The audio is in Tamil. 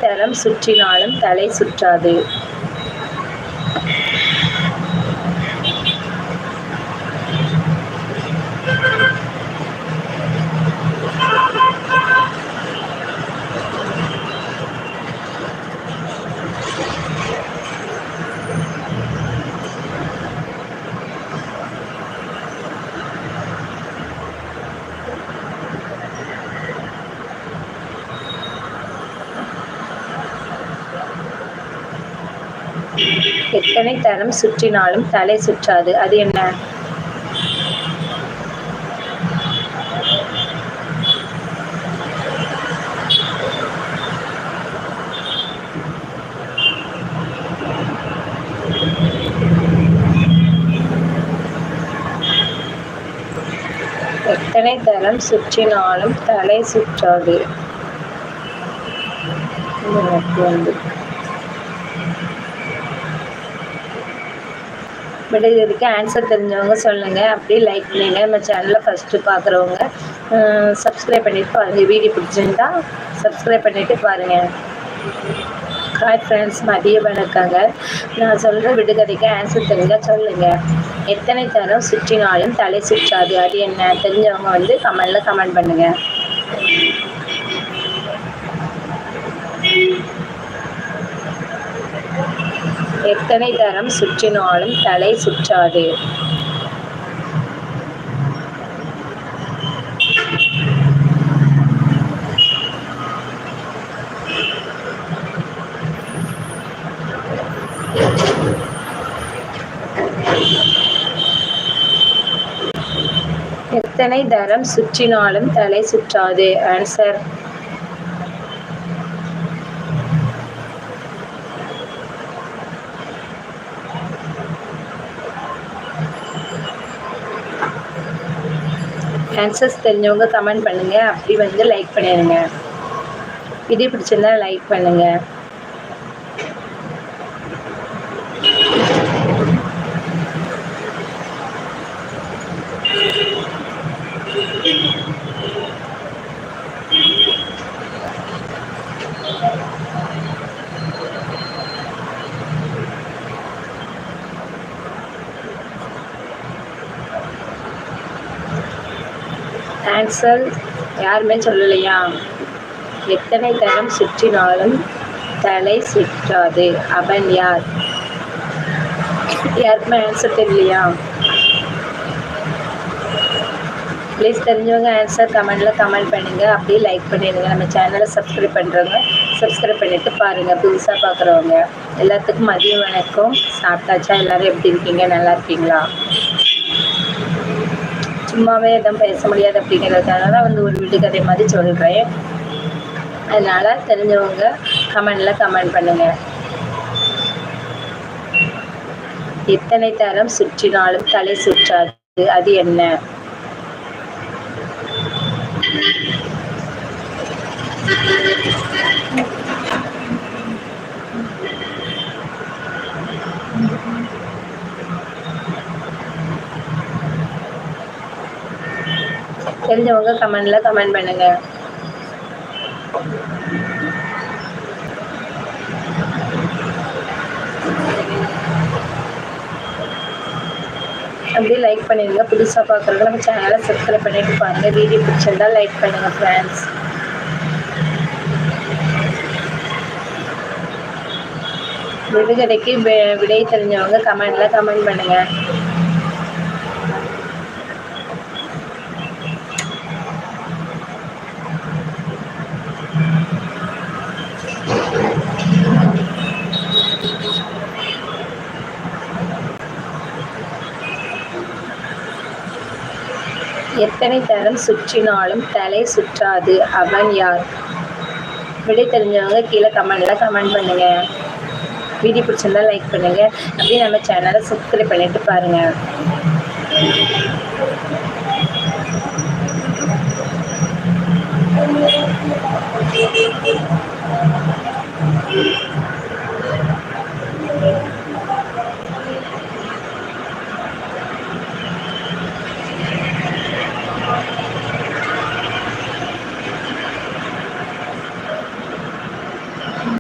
தரம் சுற்றினாலும் தலை சுற்றாது. எத்தனை தரம் சுற்றினாலும் தலை சுற்றாது. அது என்ன? எத்தனை தரம் சுற்றினாலும் தலை சுற்றாது. விடைக்கு ஆன்சர் தெரிஞ்சவங்க சொல்லுங்கள். அப்படியே லைக் பண்ணுங்கள். நம்ம சேனலில் ஃபஸ்ட்டு பார்க்குறவங்க சப்ஸ்கிரைப் பண்ணிவிட்டு பாருங்கள். வீடியோ பிடிச்சிருந்தா சப்ஸ்கிரைப் பண்ணிவிட்டு பாருங்கள். ஹாய் ஃப்ரெண்ட்ஸ், மதியம் வணக்கங்க. நான் சொல்கிற விடுகதைக்கு ஆன்சர் தெரிஞ்சால் சொல்லுங்கள். எத்தனை தரம் சுற்றினாலும் தலை சுற்றாது. அது என்ன? தெரிஞ்சவங்க வந்து கமெண்டில் கமெண்ட் பண்ணுங்கள். எத்தனை தரம் சுற்றினாலும் தலை சுற்றாது. எத்தனை தரம் சுற்றினாலும் தலை சுற்றாது. ஆன்சர் ஆன்சர்ஸ் தெரிஞ்சவங்க கமெண்ட் பண்ணுங்கள். அப்படி வந்து லைக் பண்ணிடுங்க. வீடியோ பிடிச்சிருந்தா லைக் பண்ணுங்கள். ஆன்சர் யாருமே சொல்லலையா? எத்தனை தரம் சுற்றினாலும் தலை சுற்றாது. அவன் யார்? யாருக்குமே ஆன்சர் தெரியலையா? ப்ளீஸ் தெரிஞ்சவங்க ஆன்சர் கமெண்டில் கமெண்ட் பண்ணுங்கள். அப்படியே லைக் பண்ணிடுங்க. நம்ம சேனலை சப்ஸ்கிரைப் பண்ணுறவங்க சப்ஸ்கிரைப் பண்ணிவிட்டு பாருங்கள். புதுசாக பார்க்குறவங்க எல்லாத்துக்கும் மதியம் வணக்கம். சாப்பிட்டாச்சா? எல்லோரும் எப்படி இருக்கீங்க? நல்லா இருக்கீங்களா? சும்மாவே எதுவும் பேச முடியாது அப்படிங்கிறதுக்காக தான் வந்து ஒரு விடுகதை மாதிரி சொல்கிறேன். அதனால் தெரிஞ்சவங்க கமெண்டில் கமெண்ட் பண்ணுங்கள். எத்தனை தரம் சுற்றினாலும் தலை சுற்றாது. அது என்ன? தெரிஞ்சவங்க கமெண்டில் கமெண்ட் பண்ணுங்கள். அப்படியே லைக் பண்ணிடுங்க. புதுசாக பார்க்குறவங்க நம்ம சேனலை சப்ஸ்கிரைப் பண்ணிட்டு பாருங்கள். வீடியோ பிடிச்சிருந்தா லைக் பண்ணுங்கள் ஃப்ரெண்ட்ஸ். விடுகதைக்கு விடை தெரிஞ்சவங்க கமெண்டில் கமெண்ட் பண்ணுங்கள். எத்தனை தரம் சுற்றினாலும் தலை சுற்றாது. அவன் யார்? விடை தெரிஞ்சவங்க கீழே கமெண்டில் கமெண்ட் பண்ணுங்கள். வீடியோ பிடிச்சிருந்தா லைக் பண்ணுங்கள். அப்படியே நம்ம சேனலை சப்ஸ்கிரைப் பண்ணிட்டு பாருங்கள்.